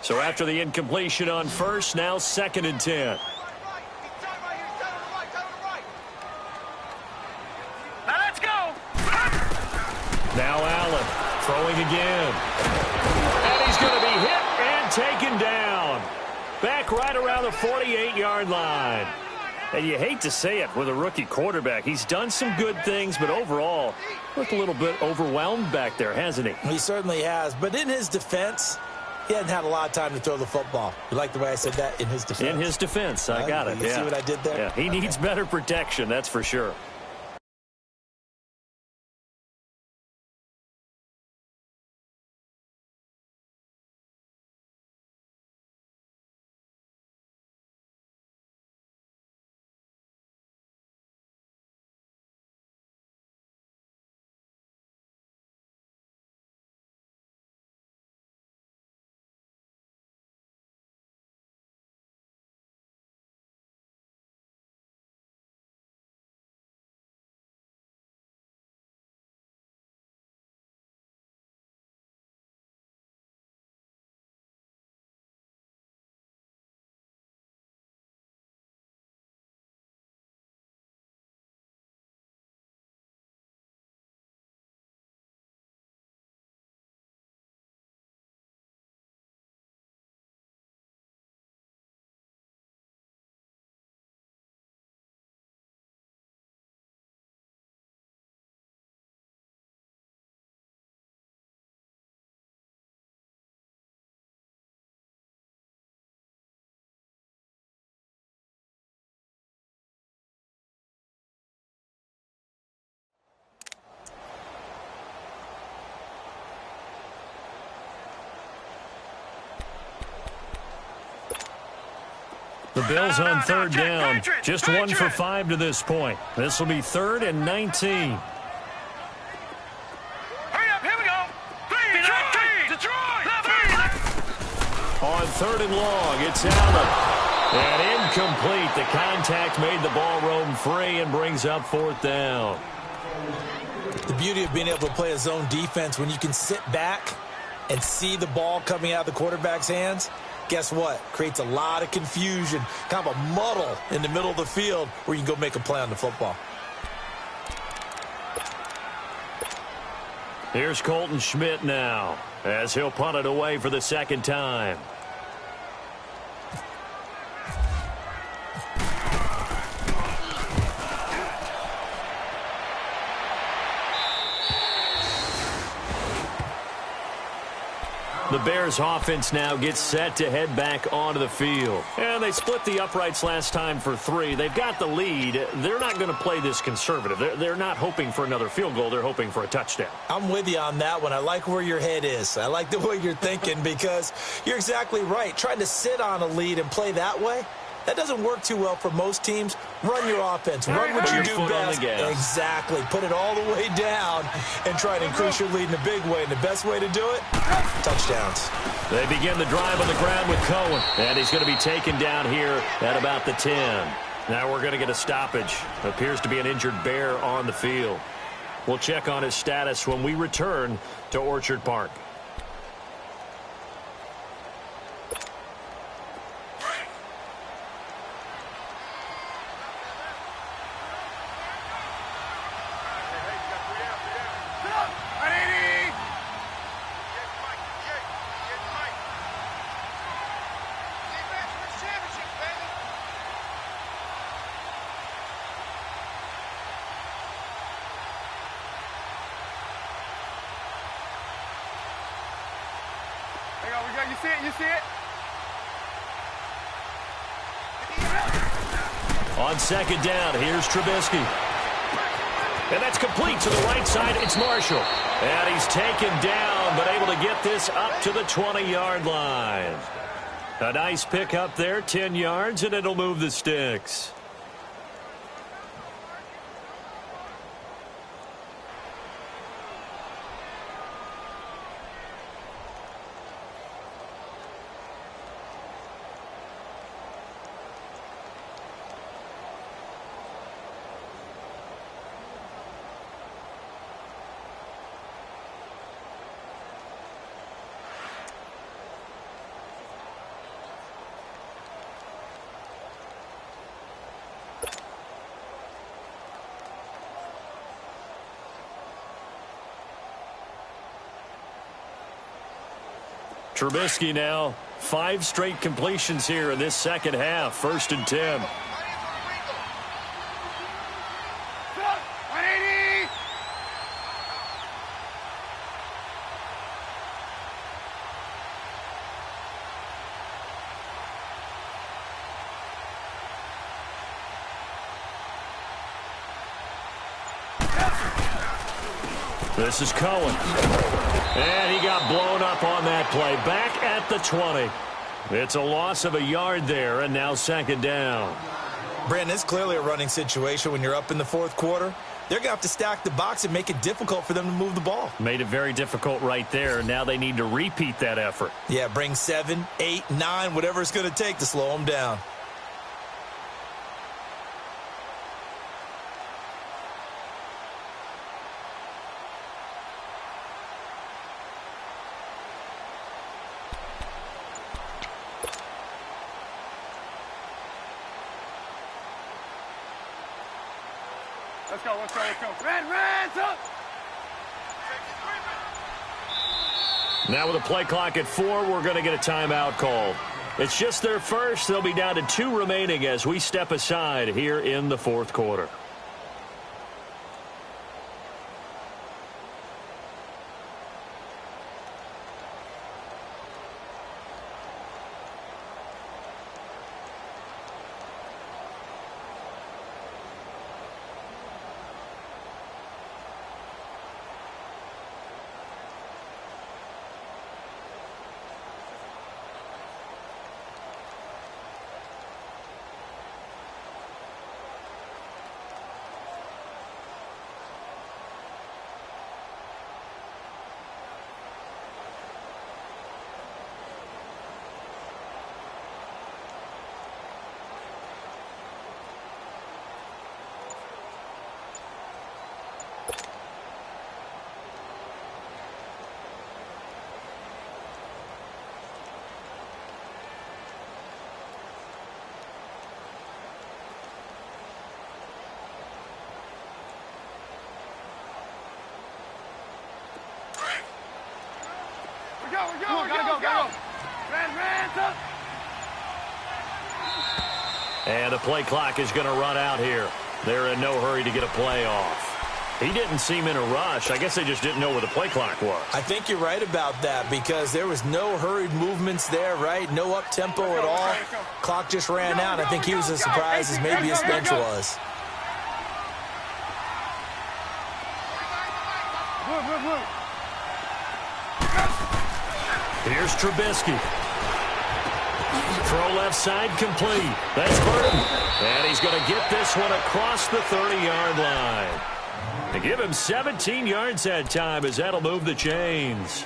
So after the incompletion on first, now 2nd and 10. Now let's go. Now Allen throwing again. And he's going to be hit and taken down. Back right around the 48-yard line. And you hate to say it with a rookie quarterback. He's done some good things, but overall, looked a little bit overwhelmed back there, hasn't he? He certainly has. But in his defense, he hasn't had a lot of time to throw the football. You like the way I said that? In his defense. In his defense. I got it. You see what I did there? Yeah, he needs better protection, that's for sure. The Bills on 3rd down. Just 1 for 5 to this point. This will be 3rd and 19. Hurry up, here we go. Detroit. On 3rd and long, it's Allen. And incomplete. The contact made the ball roam free and brings up 4th down. The beauty of being able to play a zone defense when you can sit back and see the ball coming out of the quarterback's hands. Guess what? Creates a lot of confusion, kind of a muddle in the middle of the field where you can go make a play on the football. Here's Colton Schmidt now as he'll punt it away for the 2nd time. The Bears offense now gets set to head back onto the field. And they split the uprights last time for 3. They've got the lead. They're not going to play this conservative. They're not hoping for another field goal. They're hoping for a touchdown. I'm with you on that one. I like where your head is. I like the way you're thinking because you're exactly right. Trying to sit on a lead and play that way, that doesn't work too well for most teams. Run your offense. Run what you do best. Exactly. Put it all the way down and try to increase your lead in a big way. And the best way to do it, touchdowns. They begin the drive on the ground with Cohen. And he's going to be taken down here at about the 10. Now we're going to get a stoppage. Appears to be an injured Bear on the field. We'll check on his status when we return to Orchard Park. go. You see it? You see it? On second down, here's Trubisky. And that's complete to the right side. It's Marshall. And he's taken down, but able to get this up to the 20-yard line. A nice pick up there, 10 yards, and it'll move the sticks. Trubisky now, 5 straight completions here in this second half. 1st and 10. 180. This is Cohen. And he got blown up on that play. Back at the 20. It's a loss of a yard there, and now second down. Brandon, it's clearly a running situation when you're up in the 4th quarter. They're going to have to stack the box and make it difficult for them to move the ball. Made it very difficult right there. Now they need to repeat that effort. Yeah, bring 7, 8, 9, whatever it's going to take to slow them down. Let's go, let's go, let's go. Red, up! Now with a play clock at 4, we're going to get a timeout called. It's just their first. They'll be down to 2 remaining as we step aside here in the 4th quarter. Go. Red, up! And the play clock is going to run out here. They're in no hurry to get a play off. He didn't seem in a rush. I guess they just didn't know where the play clock was. I think you're right about that because there was no hurried movements there, right? No up-tempo at all. Clock just ran out. I think he was as surprised as maybe his bench was. Here's Trubisky. Throw left side complete. That's Burton. And he's going to get this one across the 30-yard line. To give him 17 yards that time as that'll move the chains.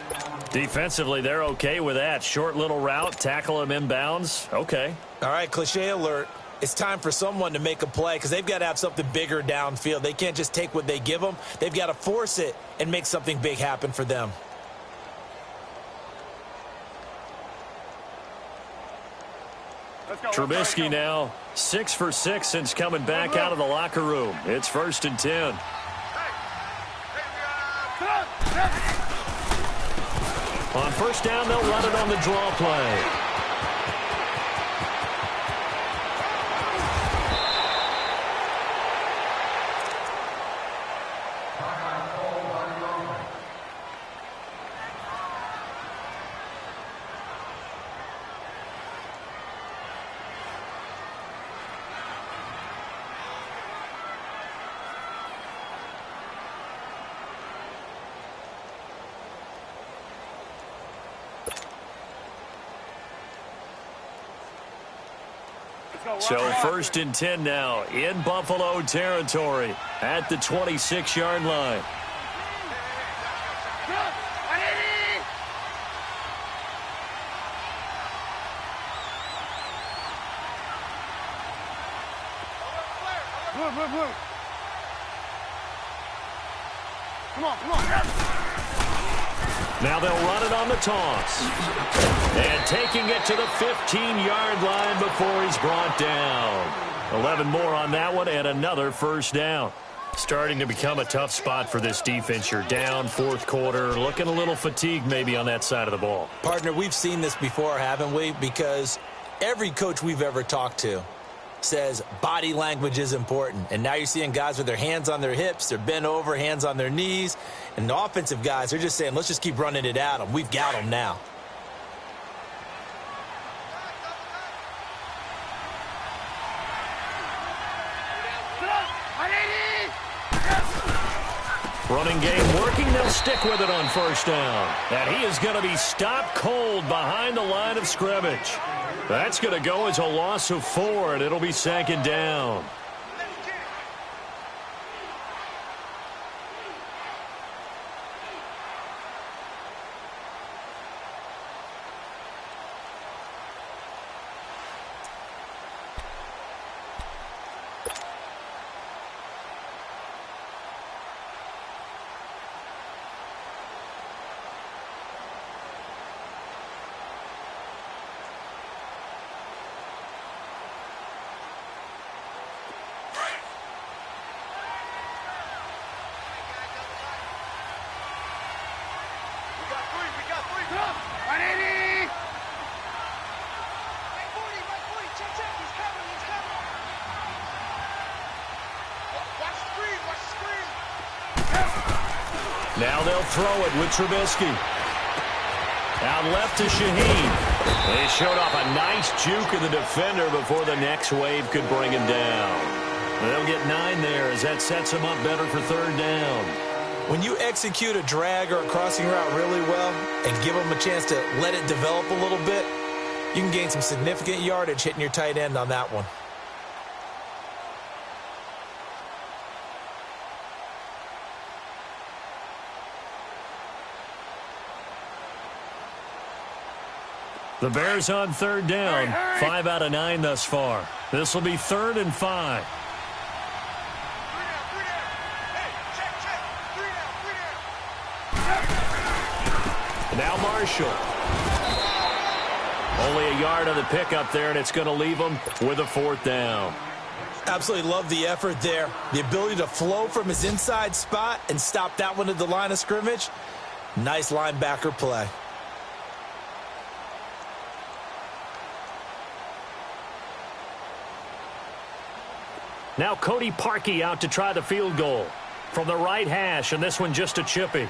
Defensively, they're okay with that. Short little route, tackle him inbounds. Okay. All right, cliche alert. It's time for someone to make a play because they've got to have something bigger downfield. They can't just take what they give them. They've got to force it and make something big happen for them. Trubisky now 6 for 6 since coming back out of the locker room. It's 1st and 10. On first down, they'll run it on the draw play. So 1st and 10 now in Buffalo territory at the 26-yard line. Blue. Come on. Now they'll run it on the toss. And taking it to the 15-yard line before he's brought down. 11 more on that one and another first down. Starting to become a tough spot for this defense. You're down 4th quarter, looking a little fatigued maybe on that side of the ball. Partner, we've seen this before, haven't we? Because every coach we've ever talked to says body language is important. And now you're seeing guys with their hands on their hips, they're bent over, hands on their knees. And the offensive guys are just saying, let's just keep running it at them. We've got them now. Running game working. They'll stick with it on first down. And he is going to be stopped cold behind the line of scrimmage. That's going to go as a loss of 4, and it'll be 2nd down. Now they'll throw it with Trubisky. Out left to Shaheen. They showed off a nice juke of the defender before the next wave could bring him down. They'll get 9 there as that sets them up better for 3rd down. When you execute a drag or a crossing route really well and give them a chance to let it develop a little bit, you can gain some significant yardage hitting your tight end on that one. The Bears on 3rd down. 5 out of 9 thus far. This will be 3rd and 5. Now Marshall. Only a yard on the pickup there, and it's going to leave them with a 4th down. Absolutely love the effort there. The ability to flow from his inside spot and stop that one at the line of scrimmage. Nice linebacker play. Now Cody Parkey out to try the field goal from the right hash, and this one just a chippy.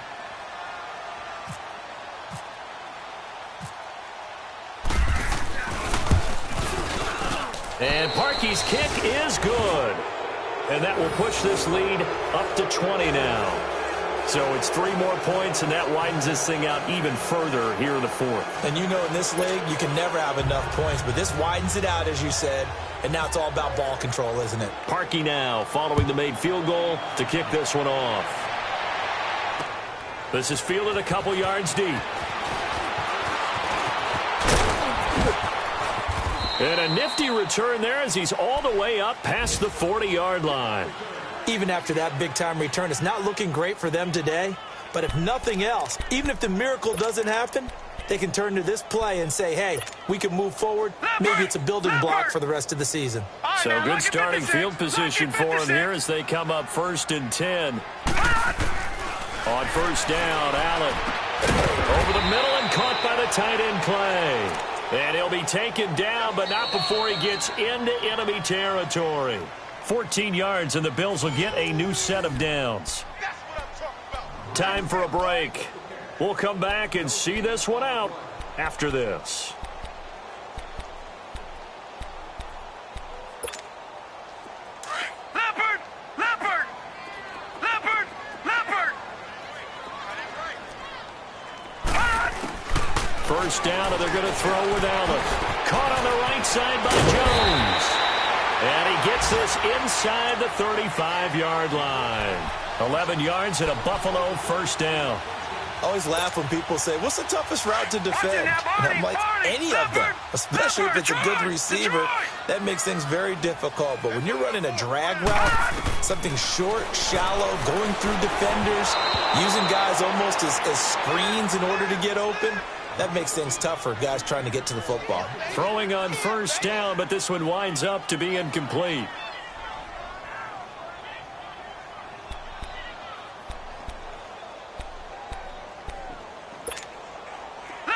And Parkey's kick is good. And that will push this lead up to 20 now. So it's 3 more points, and that widens this thing out even further here in the 4th. And you know in this league, you can never have enough points, but this widens it out, as you said, and now it's all about ball control, isn't it? Parkey now following the made field goal to kick this one off. This is fielded a couple yards deep. And a nifty return there as he's all the way up past the 40-yard line. Even after that big-time return, it's not looking great for them today. But if nothing else, even if the miracle doesn't happen, they can turn to this play and say, hey, we can move forward. Maybe it's a building block for the rest of the season. So good starting field position for them here as they come up 1st and 10. On 1st down, Allen over the middle and caught by the tight end play. And he'll be taken down, but not before he gets into enemy territory. 14 yards, and the Bills will get a new set of downs. Time for a break. We'll come back and see this one out after this. First down, and they're going to throw with Allen. Caught on the right side by Jones. Gets this inside the 35-yard line. 11 yards and a Buffalo first down. I always laugh when people say, what's the toughest route to defend? And I'm like, any of them, especially if it's a good receiver. That makes things very difficult. But when you're running a drag route, something short, shallow, going through defenders, using guys almost as screens in order to get open, that makes things tough for guys trying to get to the football. Throwing on first down, but this one winds up to be incomplete.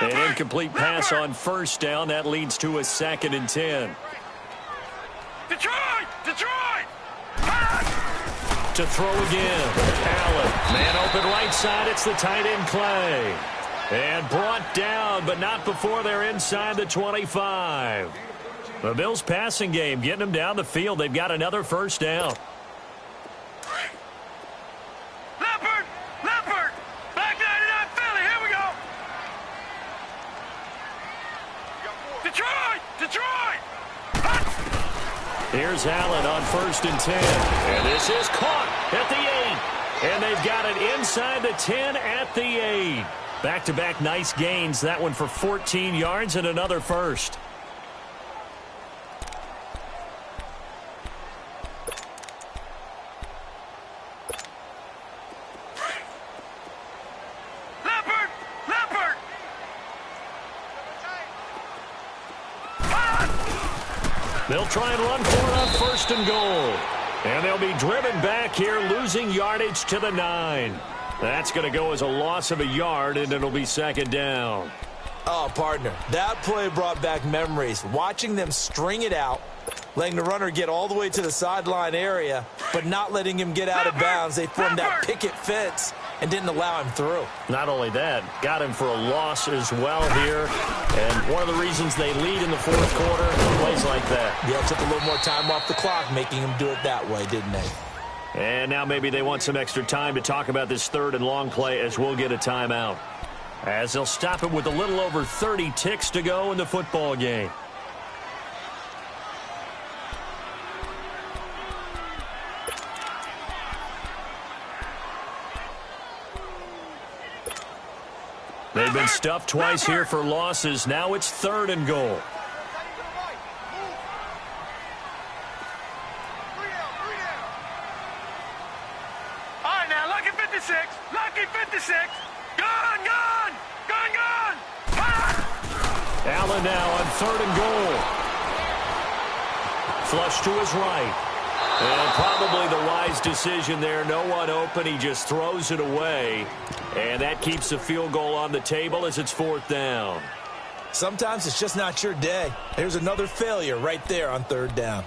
An incomplete pass on first down. That leads to a 2nd and 10. Detroit! To throw again. Allen. Man open right side. It's the tight end Clay. And brought down, but not before they're inside the 25. The Bills passing game getting them down the field. They've got another first down. Leopard! Back 99 Philly, here we go! Detroit! Here's Allen on 1st and 10. And this is caught at the 8. And they've got it inside the 10 at the 8. Back-to-back nice gains. That one for 14 yards and another first. Leopard! They'll try and run for it on 1st and goal. And they'll be driven back here, losing yardage to the 9. That's going to go as a loss of a yard, and it'll be 2nd down. Oh, partner, that play brought back memories. Watching them string it out, letting the runner get all the way to the sideline area, but not letting him get out of bounds. They formed that picket fence and didn't allow him through. Not only that, got him for a loss as well here. And one of the reasons they lead in the 4th quarter, plays like that. Yeah, took a little more time off the clock, making him do it that way, didn't they? And now maybe they want some extra time to talk about this 3rd and long play as we'll get a timeout. As they'll stop it with a little over 30 ticks to go in the football game. They've been stuffed twice here for losses. Now it's 3rd and goal. Lucky 56. Gone. Allen now on 3rd and goal. Flush to his right. And probably the wise decision there. No one open. He just throws it away. And that keeps the field goal on the table as it's 4th down. Sometimes it's just not your day. Here's another failure right there on 3rd down.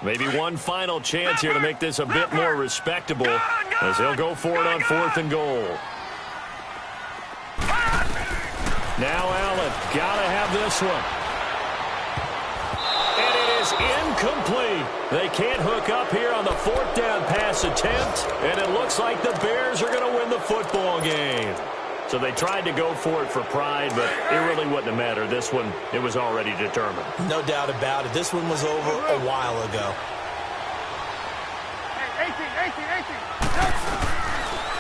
Maybe one final chance here to make this a bit more respectable as they'll go for it on 4th and goal. Now Allen, gotta have this one. And it is incomplete. They can't hook up here on the 4th down pass attempt, and it looks like the Bears are going to win the football game. So they tried to go for it for pride, but it really wouldn't have mattered. This one, it was already determined. No doubt about it. This one was over a while ago. Hey, 18.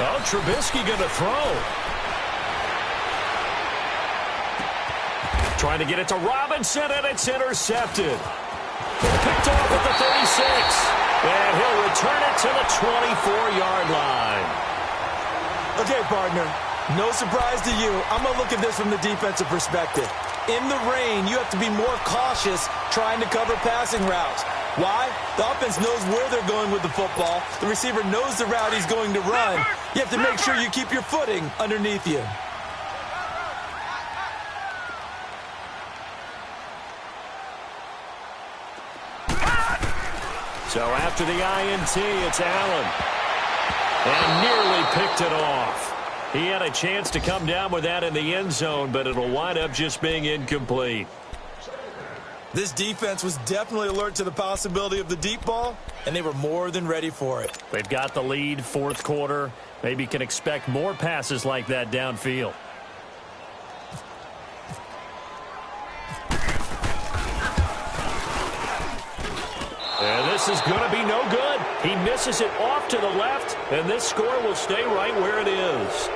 Oh, Trubisky going to throw. Trying to get it to Robinson, and it's intercepted. Picked off at the 36. And he'll return it to the 24-yard line. Okay, partner. No surprise to you. I'm going to look at this from the defensive perspective. In the rain, you have to be more cautious trying to cover passing routes. Why? The offense knows where they're going with the football. The receiver knows the route he's going to run. You have to make sure you keep your footing underneath you. So after the INT, it's Allen. And nearly picked it off. He had a chance to come down with that in the end zone, but it'll wind up just being incomplete. This defense was definitely alert to the possibility of the deep ball, and they were more than ready for it. They've got the lead, fourth quarter. Maybe can expect more passes like that downfield. And this is going to be no good. He misses it off to the left, and this score will stay right where it is.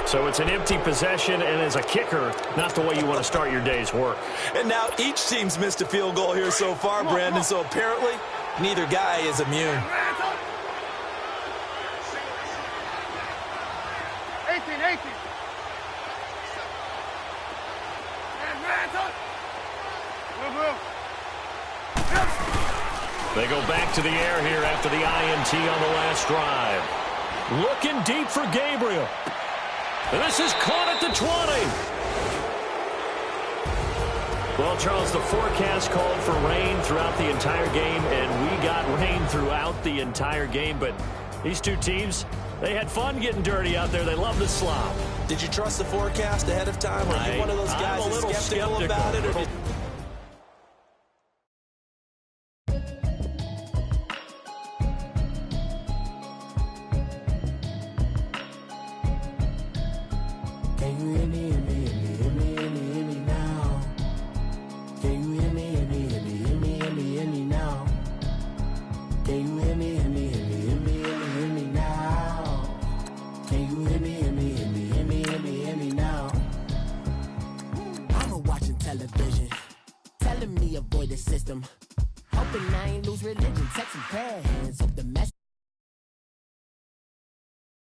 So it's an empty possession, and as a kicker, not the way you want to start your day's work. And now each team's missed a field goal here so far, Brandon, so apparently neither guy is immune. 18. They go back to the air here after the INT on the last drive. Looking deep for Gabriel. And this is caught at the 20. Well, Charles, the forecast called for rain throughout the entire game, and we got rain throughout the entire game. But these two teams, they had fun getting dirty out there. They love the slop. Did you trust the forecast ahead of time? Or are you one of those guys that's skeptical about it? Or avoid the system. Hoping I ain't lose religion. Texting prayer hands. Hope the mess.